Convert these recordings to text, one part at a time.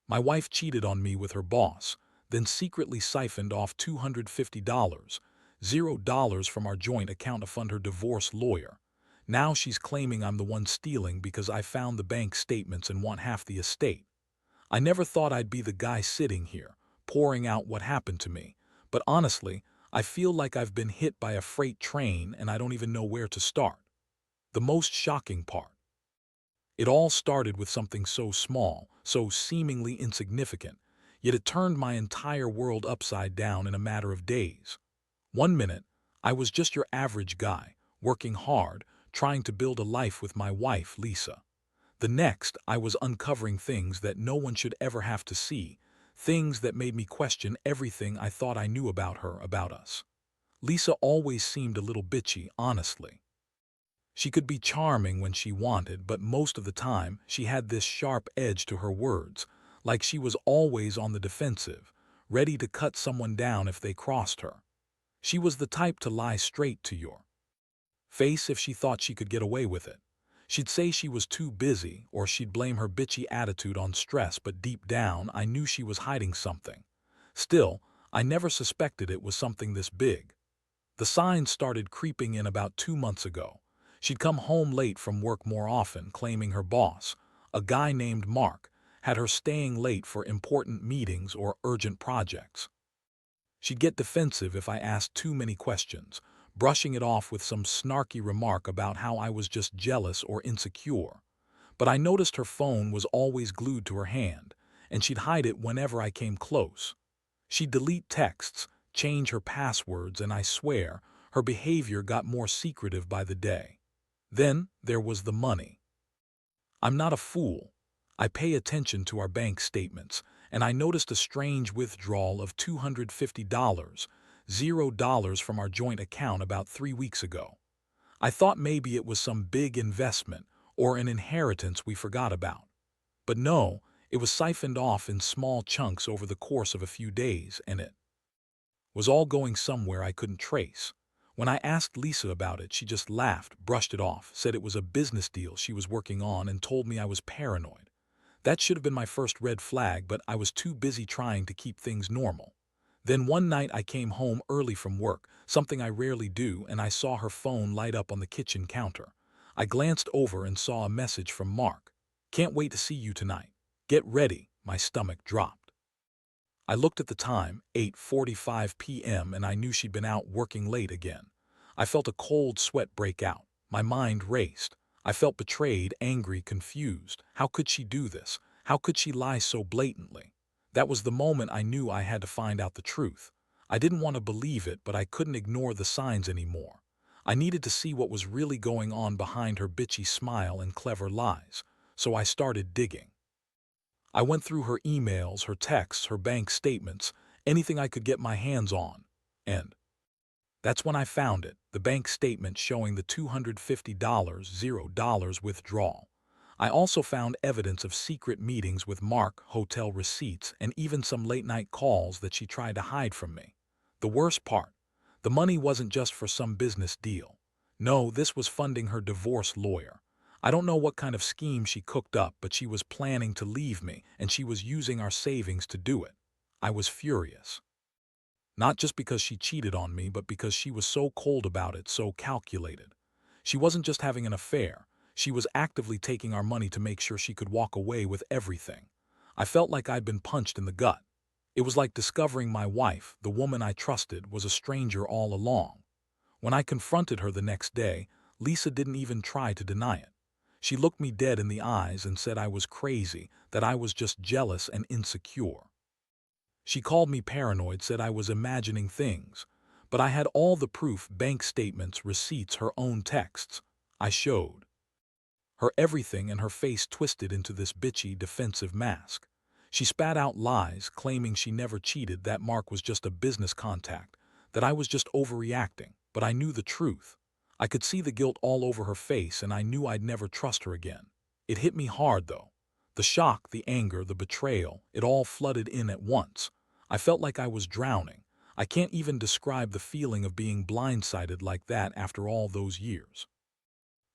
My wife cheated on me with her boss, then secretly siphoned off $250, $0 from our joint account to fund her divorce lawyer. Now she's claiming I'm the one stealing because I found the bank statements and want half the estate. I never thought I'd be the guy sitting here, pouring out what happened to me, but honestly, I feel like I've been hit by a freight train and I don't even know where to start. The most shocking part. It all started with something so small, so seemingly insignificant, yet it turned my entire world upside down in a matter of days. One minute, I was just your average guy, working hard, trying to build a life with my wife, Lisa. The next, I was uncovering things that no one should ever have to see, things that made me question everything I thought I knew about her, about us. Lisa always seemed a little bitchy, honestly. She could be charming when she wanted, but most of the time, she had this sharp edge to her words, like she was always on the defensive, ready to cut someone down if they crossed her. She was the type to lie straight to your face if she thought she could get away with it. She'd say she was too busy, or she'd blame her bitchy attitude on stress, but deep down, I knew she was hiding something. Still, I never suspected it was something this big. The signs started creeping in about 2 months ago. She'd come home late from work more often, claiming her boss, a guy named Mark, had her staying late for important meetings or urgent projects. She'd get defensive if I asked too many questions, brushing it off with some snarky remark about how I was just jealous or insecure. But I noticed her phone was always glued to her hand, and she'd hide it whenever I came close. She'd delete texts, change her passwords, and I swear, her behavior got more secretive by the day. Then there was the money. I'm not a fool. I pay attention to our bank statements, and I noticed a strange withdrawal of $250, $0 from our joint account about 3 weeks ago. I thought maybe it was some big investment or an inheritance we forgot about. But no, it was siphoned off in small chunks over the course of a few days, and it was all going somewhere I couldn't trace. When I asked Lisa about it, she just laughed, brushed it off, said it was a business deal she was working on, and told me I was paranoid. That should have been my first red flag, but I was too busy trying to keep things normal. Then one night I came home early from work, something I rarely do, and I saw her phone light up on the kitchen counter. I glanced over and saw a message from Mark. "Can't wait to see you tonight. Get ready." My stomach dropped. I looked at the time, 8:45 p.m., and I knew she'd been out working late again. I felt a cold sweat break out. My mind raced. I felt betrayed, angry, confused. How could she do this? How could she lie so blatantly? That was the moment I knew I had to find out the truth. I didn't want to believe it, but I couldn't ignore the signs anymore. I needed to see what was really going on behind her bitchy smile and clever lies, so I started digging. I went through her emails, her texts, her bank statements, anything I could get my hands on. And that's when I found it, the bank statement showing the $250, $0 withdrawal. I also found evidence of secret meetings with Mark, hotel receipts, and even some late-night calls that she tried to hide from me. The worst part, the money wasn't just for some business deal. No, this was funding her divorce lawyer. I don't know what kind of scheme she cooked up, but she was planning to leave me, and she was using our savings to do it. I was furious. Not just because she cheated on me, but because she was so cold about it, so calculated. She wasn't just having an affair. She was actively taking our money to make sure she could walk away with everything. I felt like I'd been punched in the gut. It was like discovering my wife, the woman I trusted, was a stranger all along. When I confronted her the next day, Lisa didn't even try to deny it. She looked me dead in the eyes and said I was crazy, that I was just jealous and insecure. She called me paranoid, said I was imagining things. But I had all the proof, bank statements, receipts, her own texts. I showed her everything, and her face twisted into this bitchy, defensive mask. She spat out lies, claiming she never cheated, that Mark was just a business contact, that I was just overreacting. But I knew the truth. I could see the guilt all over her face, and I knew I'd never trust her again. It hit me hard, though. The shock, the anger, the betrayal, it all flooded in at once. I felt like I was drowning. I can't even describe the feeling of being blindsided like that after all those years.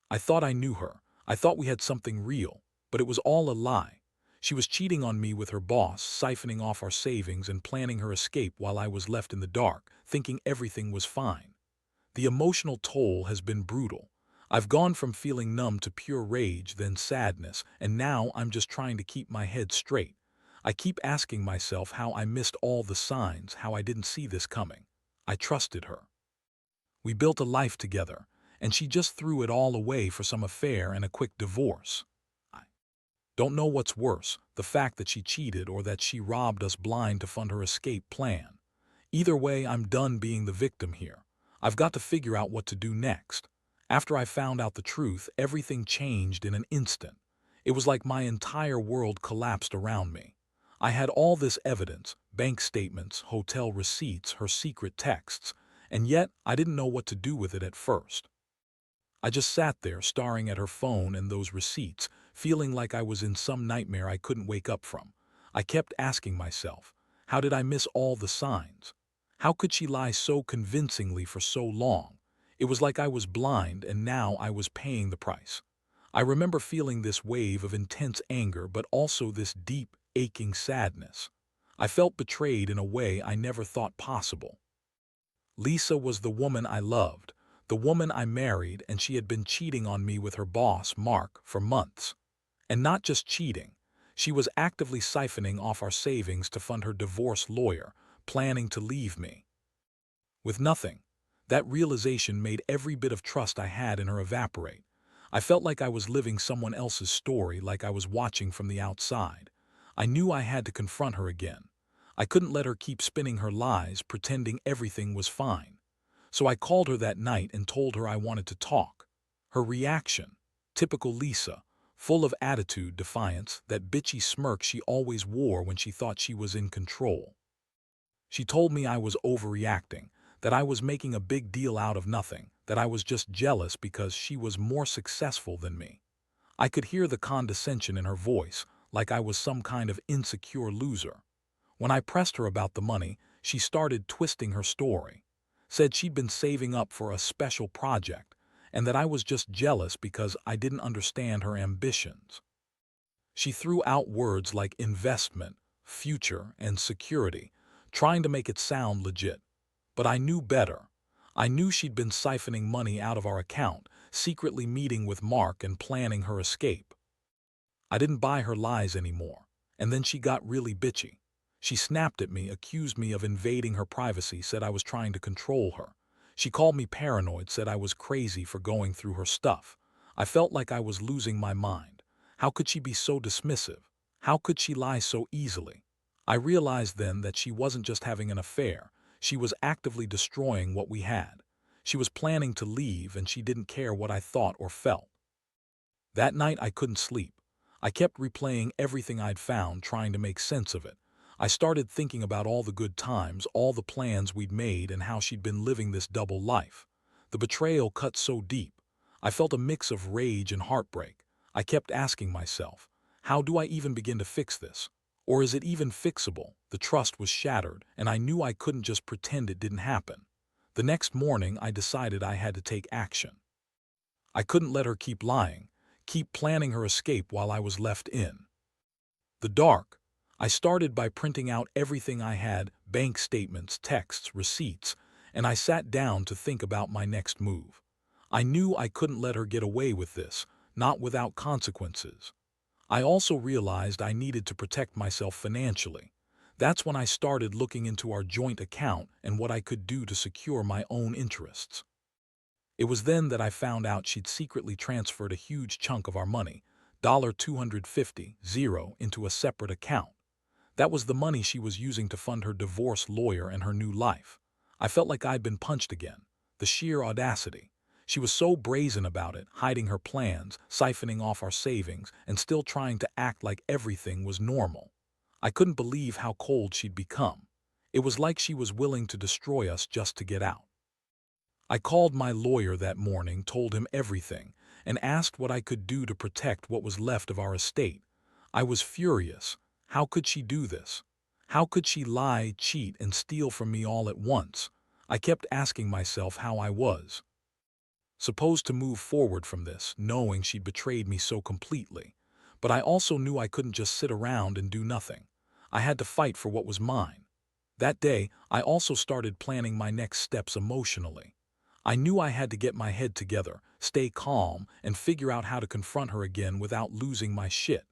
I thought I knew her. I thought we had something real, but it was all a lie. She was cheating on me with her boss, siphoning off our savings and planning her escape while I was left in the dark, thinking everything was fine. The emotional toll has been brutal. I've gone from feeling numb to pure rage, then sadness, and now I'm just trying to keep my head straight. I keep asking myself how I missed all the signs, how I didn't see this coming. I trusted her. We built a life together, and she just threw it all away for some affair and a quick divorce. I don't know what's worse, the fact that she cheated or that she robbed us blind to fund her escape plan. Either way, I'm done being the victim here. I've got to figure out what to do next. After I found out the truth, everything changed in an instant. It was like my entire world collapsed around me. I had all this evidence, bank statements, hotel receipts, her secret texts, and yet I didn't know what to do with it at first. I just sat there staring at her phone and those receipts, feeling like I was in some nightmare I couldn't wake up from. I kept asking myself, how did I miss all the signs? How could she lie so convincingly for so long? It was like I was blind and now I was paying the price. I remember feeling this wave of intense anger but also this deep, aching sadness. I felt betrayed in a way I never thought possible. Lisa was the woman I loved, the woman I married, and she had been cheating on me with her boss, Mark, for months. And not just cheating. She was actively siphoning off our savings to fund her divorce lawyer, planning to leave me. With nothing. That realization made every bit of trust I had in her evaporate. I felt like I was living someone else's story, like I was watching from the outside. I knew I had to confront her again. I couldn't let her keep spinning her lies, pretending everything was fine. So I called her that night and told her I wanted to talk. Her reaction, typical Lisa, full of attitude, defiance, that bitchy smirk she always wore when she thought she was in control. She told me I was overreacting, that I was making a big deal out of nothing, that I was just jealous because she was more successful than me. I could hear the condescension in her voice, like I was some kind of insecure loser. When I pressed her about the money, she started twisting her story. Said she'd been saving up for a special project, and that I was just jealous because I didn't understand her ambitions. She threw out words like investment, future, and security, trying to make it sound legit. But I knew better. I knew she'd been siphoning money out of our account, secretly meeting with Mark and planning her escape. I didn't buy her lies anymore, and then she got really bitchy. She snapped at me, accused me of invading her privacy, said I was trying to control her. She called me paranoid, said I was crazy for going through her stuff. I felt like I was losing my mind. How could she be so dismissive? How could she lie so easily? I realized then that she wasn't just having an affair. She was actively destroying what we had. She was planning to leave, and she didn't care what I thought or felt. That night I couldn't sleep. I kept replaying everything I'd found, trying to make sense of it. I started thinking about all the good times, all the plans we'd made, and how she'd been living this double life. The betrayal cut so deep. I felt a mix of rage and heartbreak. I kept asking myself, how do I even begin to fix this? Or is it even fixable? The trust was shattered, and I knew I couldn't just pretend it didn't happen. The next morning, I decided I had to take action. I couldn't let her keep lying, keep planning her escape while I was left in the dark. I started by printing out everything I had, bank statements, texts, receipts, and I sat down to think about my next move. I knew I couldn't let her get away with this, not without consequences. I also realized I needed to protect myself financially. That's when I started looking into our joint account and what I could do to secure my own interests. It was then that I found out she'd secretly transferred a huge chunk of our money, $250, into a separate account. That was the money she was using to fund her divorce lawyer and her new life. I felt like I'd been punched again. The sheer audacity. She was so brazen about it, hiding her plans, siphoning off our savings, and still trying to act like everything was normal. I couldn't believe how cold she'd become. It was like she was willing to destroy us just to get out. I called my lawyer that morning, told him everything, and asked what I could do to protect what was left of our estate. I was furious. How could she do this? How could she lie, cheat, and steal from me all at once? I kept asking myself how I was supposed to move forward from this, knowing she'd betrayed me so completely. But I also knew I couldn't just sit around and do nothing. I had to fight for what was mine. That day, I also started planning my next steps emotionally. I knew I had to get my head together, stay calm, and figure out how to confront her again without losing my shit.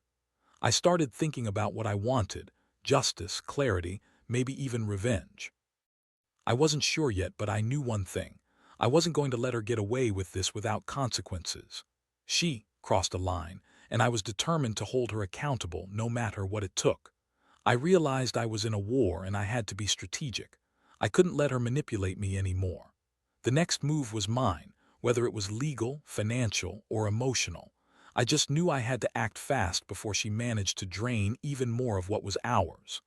I started thinking about what I wanted: justice, clarity, maybe even revenge. I wasn't sure yet, but I knew one thing. I wasn't going to let her get away with this without consequences. She crossed a line, and I was determined to hold her accountable no matter what it took. I realized I was in a war and I had to be strategic. I couldn't let her manipulate me anymore. The next move was mine, whether it was legal, financial, or emotional. I just knew I had to act fast before she managed to drain even more of what was ours.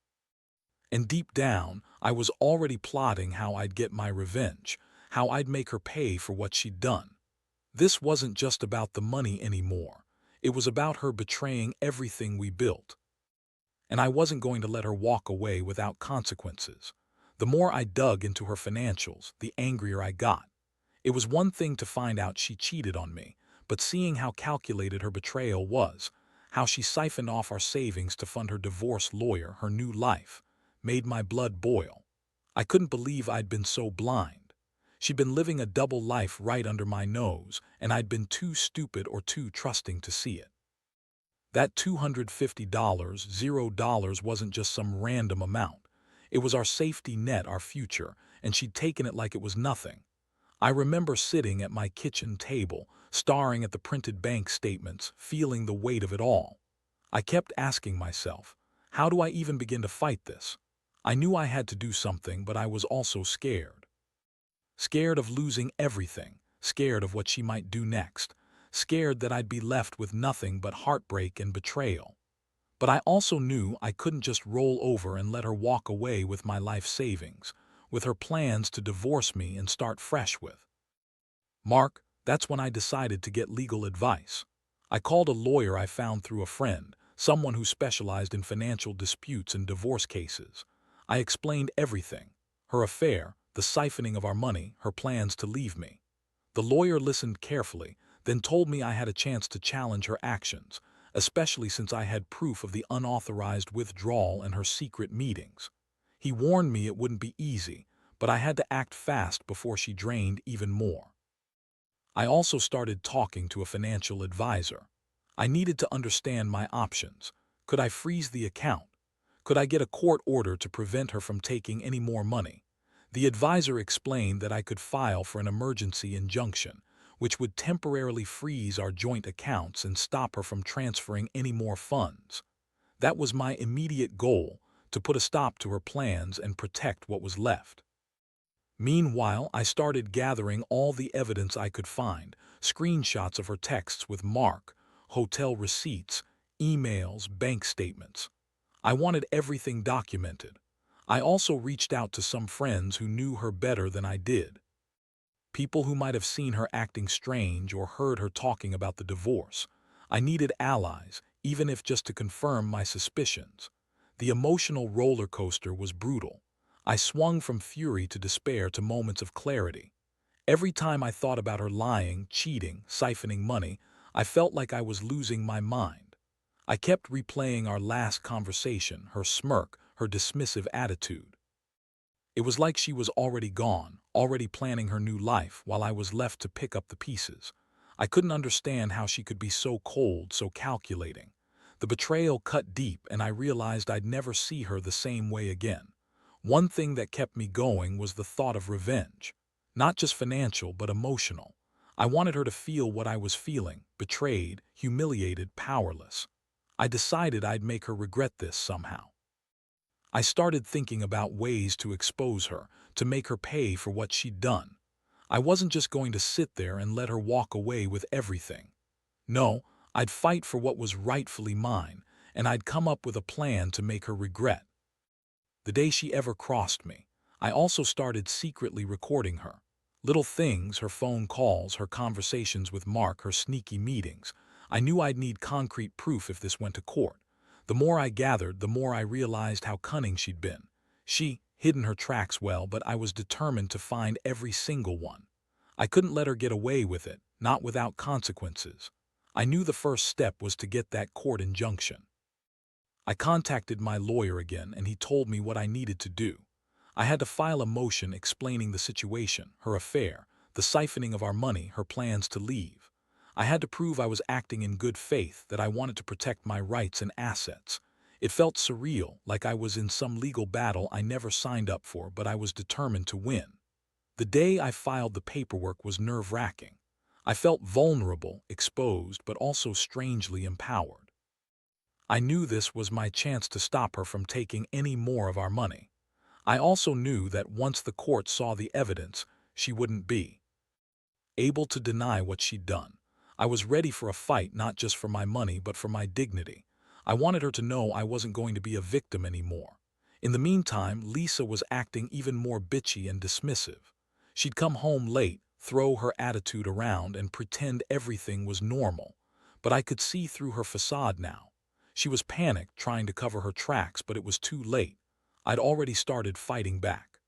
And deep down, I was already plotting how I'd get my revenge, how I'd make her pay for what she'd done. This wasn't just about the money anymore. It was about her betraying everything we built. And I wasn't going to let her walk away without consequences. The more I dug into her financials, the angrier I got. It was one thing to find out she cheated on me, but seeing how calculated her betrayal was, how she siphoned off our savings to fund her divorce lawyer, her new life, made my blood boil. I couldn't believe I'd been so blind. She'd been living a double life right under my nose, and I'd been too stupid or too trusting to see it. That $250, $0 wasn't just some random amount. It was our safety net, our future, and she'd taken it like it was nothing. I remember sitting at my kitchen table, staring at the printed bank statements, feeling the weight of it all. I kept asking myself, how do I even begin to fight this? I knew I had to do something, but I was also scared. Scared of losing everything, scared of what she might do next, scared that I'd be left with nothing but heartbreak and betrayal. But I also knew I couldn't just roll over and let her walk away with my life savings, with her plans to divorce me and start fresh with. Mark, that's when I decided to get legal advice. I called a lawyer I found through a friend, someone who specialized in financial disputes and divorce cases. I explained everything: her affair, the siphoning of our money, her plans to leave me. The lawyer listened carefully, then told me I had a chance to challenge her actions, especially since I had proof of the unauthorized withdrawal and her secret meetings. He warned me it wouldn't be easy, but I had to act fast before she drained even more. I also started talking to a financial advisor. I needed to understand my options. Could I freeze the account? Could I get a court order to prevent her from taking any more money? The advisor explained that I could file for an emergency injunction, which would temporarily freeze our joint accounts and stop her from transferring any more funds. That was my immediate goal: to put a stop to her plans and protect what was left. Meanwhile, I started gathering all the evidence I could find: screenshots of her texts with Mark, hotel receipts, emails, bank statements. I wanted everything documented. I also reached out to some friends who knew her better than I did. People who might have seen her acting strange or heard her talking about the divorce. I needed allies, even if just to confirm my suspicions. The emotional roller coaster was brutal. I swung from fury to despair to moments of clarity. Every time I thought about her lying, cheating, siphoning money, I felt like I was losing my mind. I kept replaying our last conversation, her smirk, her dismissive attitude. It was like she was already gone, already planning her new life, while I was left to pick up the pieces. I couldn't understand how she could be so cold, so calculating. The betrayal cut deep, and I realized I'd never see her the same way again. One thing that kept me going was the thought of revenge. Not just financial, but emotional. I wanted her to feel what I was feeling: betrayed, humiliated, powerless. I decided I'd make her regret this somehow. I started thinking about ways to expose her, to make her pay for what she'd done. I wasn't just going to sit there and let her walk away with everything. No, I'd fight for what was rightfully mine, and I'd come up with a plan to make her regret. The day she ever crossed me, I also started secretly recording her. Little things: her phone calls, her conversations with Mark, her sneaky meetings. I knew I'd need concrete proof if this went to court. The more I gathered, the more I realized how cunning she'd been. She hidden her tracks well, but I was determined to find every single one. I couldn't let her get away with it, not without consequences. I knew the first step was to get that court injunction. I contacted my lawyer again, and he told me what I needed to do. I had to file a motion explaining the situation, her affair, the siphoning of our money, her plans to leave. I had to prove I was acting in good faith, that I wanted to protect my rights and assets. It felt surreal, like I was in some legal battle I never signed up for, but I was determined to win. The day I filed the paperwork was nerve-wracking. I felt vulnerable, exposed, but also strangely empowered. I knew this was my chance to stop her from taking any more of our money. I also knew that once the court saw the evidence, she wouldn't be able to deny what she'd done. I was ready for a fight, not just for my money, but for my dignity. I wanted her to know I wasn't going to be a victim anymore. In the meantime, Lisa was acting even more bitchy and dismissive. She'd come home late, throw her attitude around, and pretend everything was normal. But I could see through her facade now. She was panicked, trying to cover her tracks, but it was too late. I'd already started fighting back.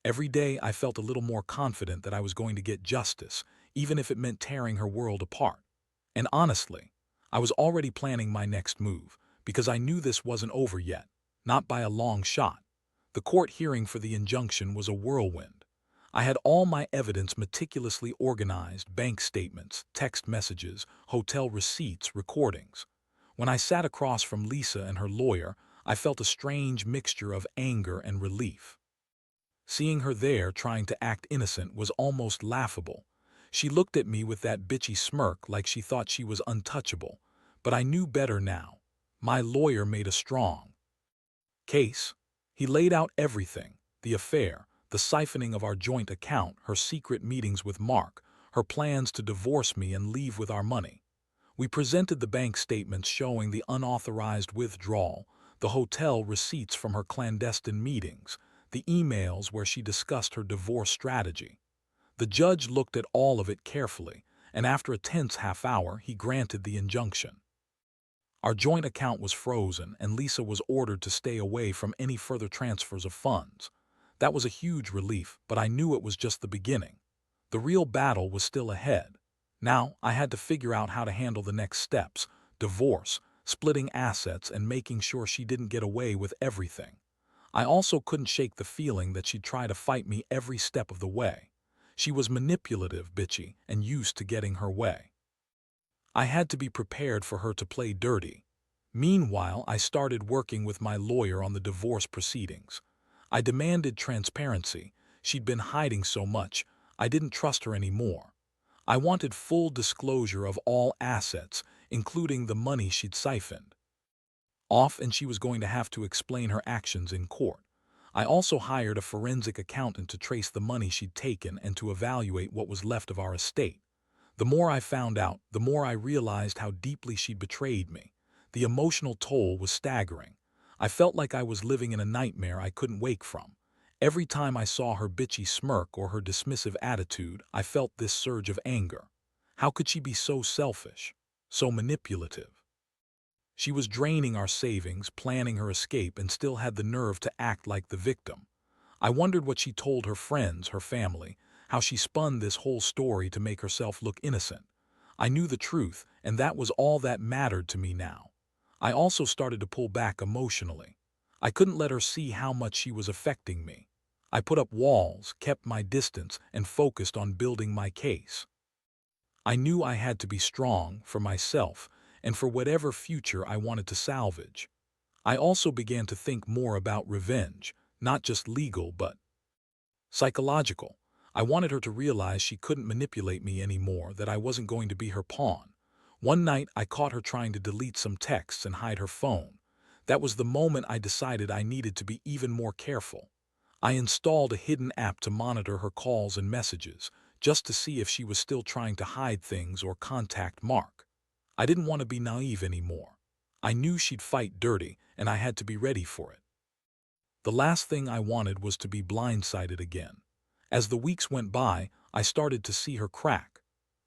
Every day I felt a little more confident that I was going to get justice, even if it meant tearing her world apart. And honestly, I was already planning my next move, because I knew this wasn't over yet, not by a long shot. The court hearing for the injunction was a whirlwind. I had all my evidence meticulously organized: bank statements, text messages, hotel receipts, recordings. When I sat across from Lisa and her lawyer, I felt a strange mixture of anger and relief. Seeing her there trying to act innocent was almost laughable. She looked at me with that bitchy smirk, like she thought she was untouchable. But I knew better now. My lawyer made a strong case. He laid out everything: the affair, the siphoning of our joint account, her secret meetings with Mark, her plans to divorce me and leave with our money. We presented the bank statements showing the unauthorized withdrawal, the hotel receipts from her clandestine meetings, the emails where she discussed her divorce strategy. The judge looked at all of it carefully, and after a tense half-hour, he granted the injunction. Our joint account was frozen, and Lisa was ordered to stay away from any further transfers of funds. That was a huge relief, but I knew it was just the beginning. The real battle was still ahead. Now I had to figure out how to handle the next steps: divorce, splitting assets, and making sure she didn't get away with everything. I also couldn't shake the feeling that she'd try to fight me every step of the way. She was manipulative, bitchy, and used to getting her way. I had to be prepared for her to play dirty. Meanwhile, I started working with my lawyer on the divorce proceedings. I demanded transparency. She'd been hiding so much, I didn't trust her anymore. I wanted full disclosure of all assets, including the money she'd siphoned off, and she was going to have to explain her actions in court. I also hired a forensic accountant to trace the money she'd taken and to evaluate what was left of our estate. The more I found out, the more I realized how deeply she'd betrayed me. The emotional toll was staggering. I felt like I was living in a nightmare I couldn't wake from. Every time I saw her bitchy smirk or her dismissive attitude, I felt this surge of anger. How could she be so selfish, so manipulative? She was draining our savings, planning her escape, and still had the nerve to act like the victim. I wondered what she told her friends, her family, how she spun this whole story to make herself look innocent. I knew the truth, and that was all that mattered to me now. I also started to pull back emotionally. I couldn't let her see how much she was affecting me. I put up walls, kept my distance, and focused on building my case. I knew I had to be strong for myself and for whatever future I wanted to salvage. I also began to think more about revenge, not just legal but psychological. I wanted her to realize she couldn't manipulate me anymore, that I wasn't going to be her pawn. One night, I caught her trying to delete some texts and hide her phone. That was the moment I decided I needed to be even more careful. I installed a hidden app to monitor her calls and messages, just to see if she was still trying to hide things or contact Mark. I didn't want to be naive anymore. I knew she'd fight dirty, and I had to be ready for it. The last thing I wanted was to be blindsided again. As the weeks went by, I started to see her crack.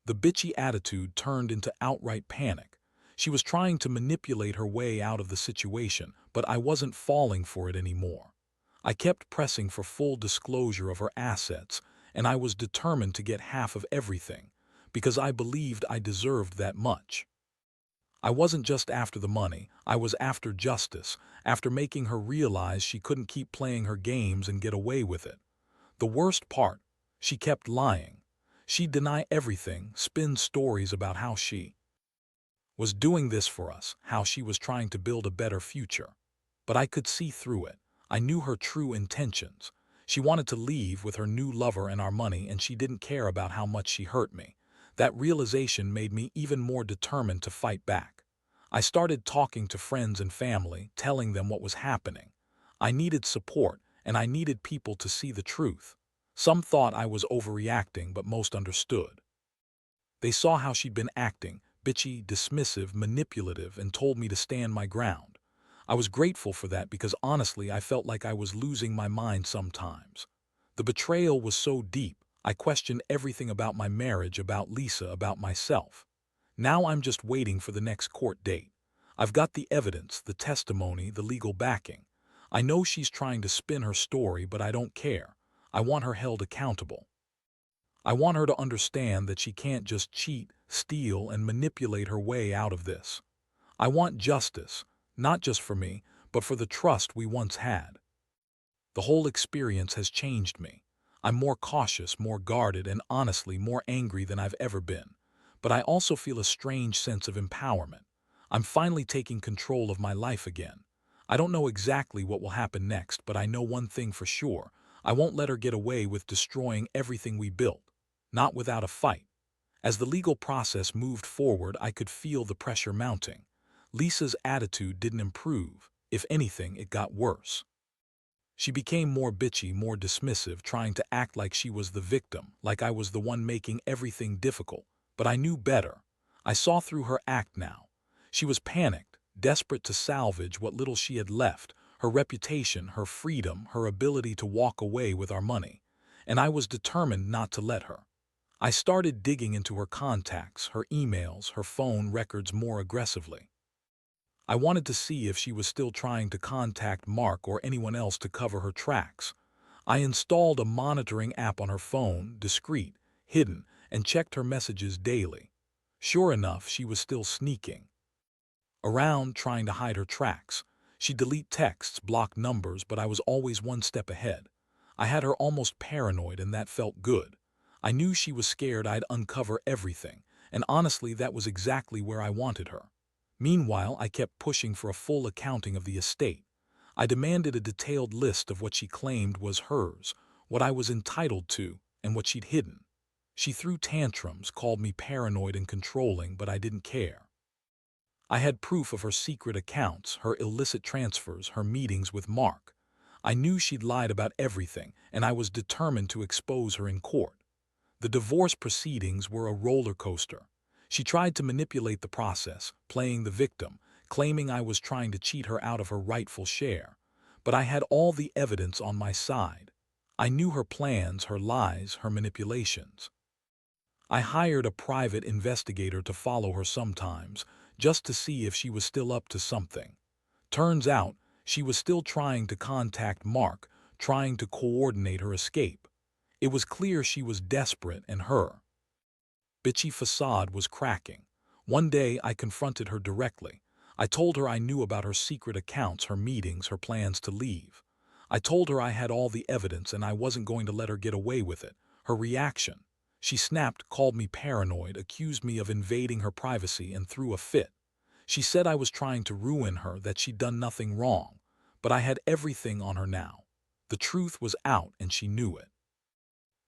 The bitchy attitude turned into outright panic. She was trying to manipulate her way out of the situation, but I wasn't falling for it anymore. I kept pressing for full disclosure of her assets, and I was determined to get half of everything. because I believed I deserved that much. I wasn't just after the money, I was after justice, after making her realize she couldn't keep playing her games and get away with it. The worst part, she kept lying. She'd deny everything, spin stories about how she was doing this for us, how she was trying to build a better future. But I could see through it. I knew her true intentions. She wanted to leave with her new lover and our money, and she didn't care about how much she hurt me. That realization made me even more determined to fight back. I started talking to friends and family, telling them what was happening. I needed support, and I needed people to see the truth. Some thought I was overreacting, but most understood. They saw how she'd been acting, bitchy, dismissive, manipulative, and told me to stand my ground. I was grateful for that because honestly I felt like I was losing my mind sometimes. The betrayal was so deep, I questioned everything about my marriage, about Lisa, about myself. Now I'm just waiting for the next court date. I've got the evidence, the testimony, the legal backing. I know she's trying to spin her story, but I don't care. I want her held accountable. I want her to understand that she can't just cheat, steal, and manipulate her way out of this. I want justice, not just for me, but for the trust we once had. The whole experience has changed me. I'm more cautious, more guarded, and honestly more angry than I've ever been. But I also feel a strange sense of empowerment. I'm finally taking control of my life again. I don't know exactly what will happen next, but I know one thing for sure. I won't let her get away with destroying everything we built. Not without a fight. As the legal process moved forward, I could feel the pressure mounting. Lisa's attitude didn't improve. If anything, it got worse. She became more bitchy, more dismissive, trying to act like she was the victim, like I was the one making everything difficult. But I knew better. I saw through her act now. She was panicked, desperate to salvage what little she had left, her reputation, her freedom, her ability to walk away with our money. And I was determined not to let her. I started digging into her contacts, her emails, her phone records more aggressively. I wanted to see if she was still trying to contact Mark or anyone else to cover her tracks. I installed a monitoring app on her phone, discreet, hidden, and checked her messages daily. Sure enough, she was still sneaking around, trying to hide her tracks. She'd delete texts, block numbers, but I was always one step ahead. I had her almost paranoid, and that felt good. I knew she was scared I'd uncover everything, and honestly, that was exactly where I wanted her. Meanwhile, I kept pushing for a full accounting of the estate. I demanded a detailed list of what she claimed was hers, what I was entitled to, and what she'd hidden. She threw tantrums, called me paranoid and controlling, but I didn't care. I had proof of her secret accounts, her illicit transfers, her meetings with Mark. I knew she'd lied about everything, and I was determined to expose her in court. The divorce proceedings were a roller coaster. She tried to manipulate the process, playing the victim, claiming I was trying to cheat her out of her rightful share. But I had all the evidence on my side. I knew her plans, her lies, her manipulations. I hired a private investigator to follow her sometimes, just to see if she was still up to something. Turns out, she was still trying to contact Mark, trying to coordinate her escape. It was clear she was desperate, and her bitchy facade was cracking. One day, I confronted her directly. I told her I knew about her secret accounts, her meetings, her plans to leave. I told her I had all the evidence and I wasn't going to let her get away with it. Her reaction: she snapped, called me paranoid, accused me of invading her privacy, and threw a fit. She said I was trying to ruin her, that she'd done nothing wrong. But I had everything on her now. The truth was out, and she knew it.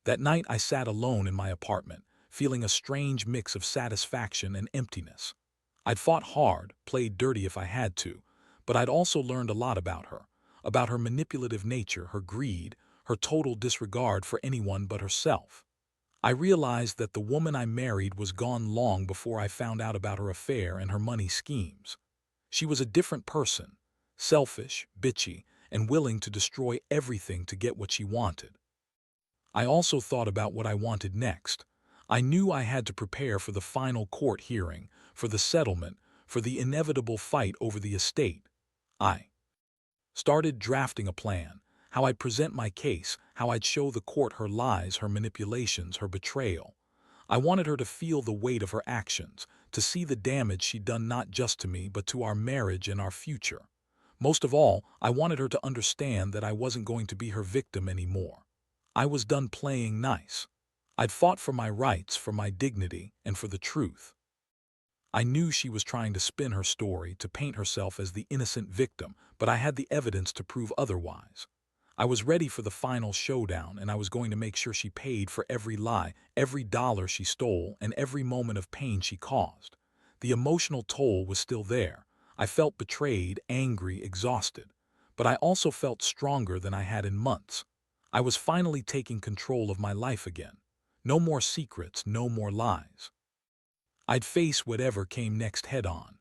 That night I sat alone in my apartment, feeling a strange mix of satisfaction and emptiness. I'd fought hard, played dirty if I had to, but I'd also learned a lot about her manipulative nature, her greed, her total disregard for anyone but herself. I realized that the woman I married was gone long before I found out about her affair and her money schemes. She was a different person, selfish, bitchy, and willing to destroy everything to get what she wanted. I also thought about what I wanted next. I knew I had to prepare for the final court hearing, for the settlement, for the inevitable fight over the estate. I started drafting a plan, how I'd present my case, how I'd show the court her lies, her manipulations, her betrayal. I wanted her to feel the weight of her actions, to see the damage she'd done not just to me but to our marriage and our future. Most of all, I wanted her to understand that I wasn't going to be her victim anymore. I was done playing nice. I'd fought for my rights, for my dignity, and for the truth. I knew she was trying to spin her story, to paint herself as the innocent victim, but I had the evidence to prove otherwise. I was ready for the final showdown, and I was going to make sure she paid for every lie, every dollar she stole, and every moment of pain she caused. The emotional toll was still there. I felt betrayed, angry, exhausted. But I also felt stronger than I had in months. I was finally taking control of my life again. No more secrets, no more lies. I'd face whatever came next head-on.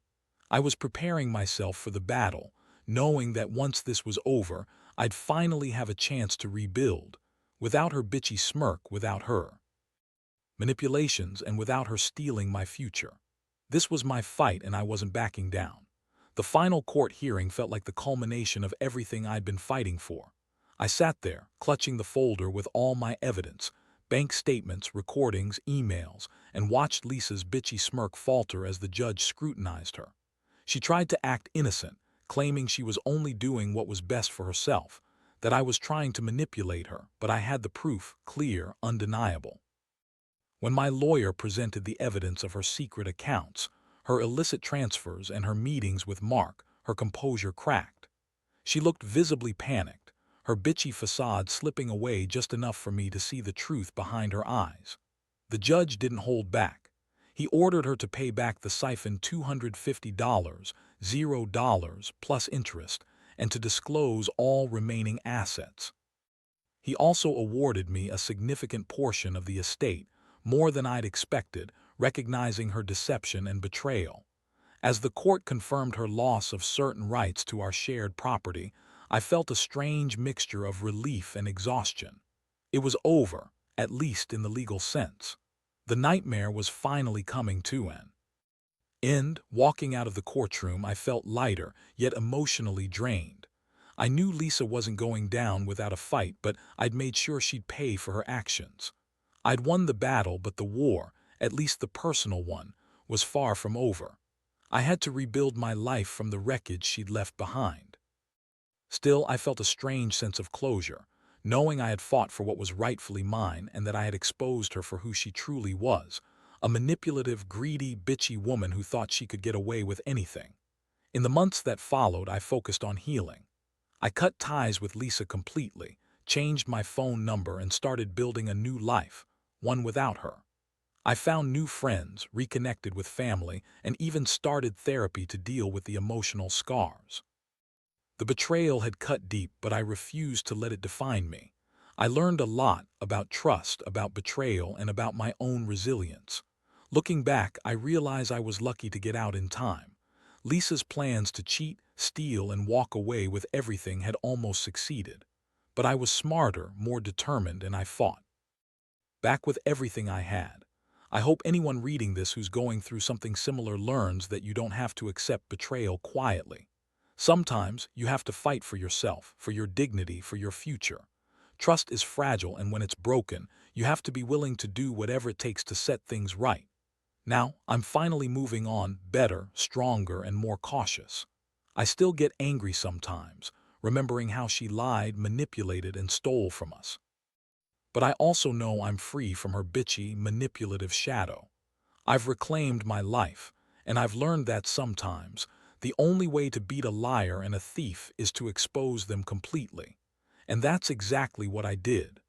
I was preparing myself for the battle, knowing that once this was over, I'd finally have a chance to rebuild, without her bitchy smirk, without her manipulations, and without her stealing my future. This was my fight, and I wasn't backing down. The final court hearing felt like the culmination of everything I'd been fighting for. I sat there, clutching the folder with all my evidence, bank statements, recordings, emails, and watched Lisa's bitchy smirk falter as the judge scrutinized her. She tried to act innocent, claiming she was only doing what was best for herself, that I was trying to manipulate her, but I had the proof, clear, undeniable. When my lawyer presented the evidence of her secret accounts, her illicit transfers, and her meetings with Mark, her composure cracked. She looked visibly panicked, her bitchy facade slipping away just enough for me to see the truth behind her eyes. The judge didn't hold back. He ordered her to pay back the siphoned $250, $0 plus interest, and to disclose all remaining assets. He also awarded me a significant portion of the estate, more than I'd expected, recognizing her deception and betrayal. As the court confirmed her loss of certain rights to our shared property, I felt a strange mixture of relief and exhaustion. It was over, at least in the legal sense. The nightmare was finally coming to an end. Walking out of the courtroom, I felt lighter, yet emotionally drained. I knew Lisa wasn't going down without a fight, but I'd made sure she'd pay for her actions. I'd won the battle, but the war, at least the personal one, was far from over. I had to rebuild my life from the wreckage she'd left behind. Still, I felt a strange sense of closure, knowing I had fought for what was rightfully mine and that I had exposed her for who she truly was, a manipulative, greedy, bitchy woman who thought she could get away with anything. In the months that followed, I focused on healing. I cut ties with Lisa completely, changed my phone number, and started building a new life, one without her. I found new friends, reconnected with family, and even started therapy to deal with the emotional scars. The betrayal had cut deep, but I refused to let it define me. I learned a lot about trust, about betrayal, and about my own resilience. Looking back, I realize I was lucky to get out in time. Lisa's plans to cheat, steal, and walk away with everything had almost succeeded. But I was smarter, more determined, and I fought back with everything I had. I hope anyone reading this who's going through something similar learns that you don't have to accept betrayal quietly. Sometimes you have to fight for yourself, for your dignity, for your future. Trust is fragile, and when it's broken, you have to be willing to do whatever it takes to set things right. Now, I'm finally moving on, better, stronger, and more cautious. I still get angry sometimes, remembering how she lied, manipulated, and stole from us. But I also know I'm free from her bitchy, manipulative shadow. I've reclaimed my life, and I've learned that sometimes the only way to beat a liar and a thief is to expose them completely. And that's exactly what I did.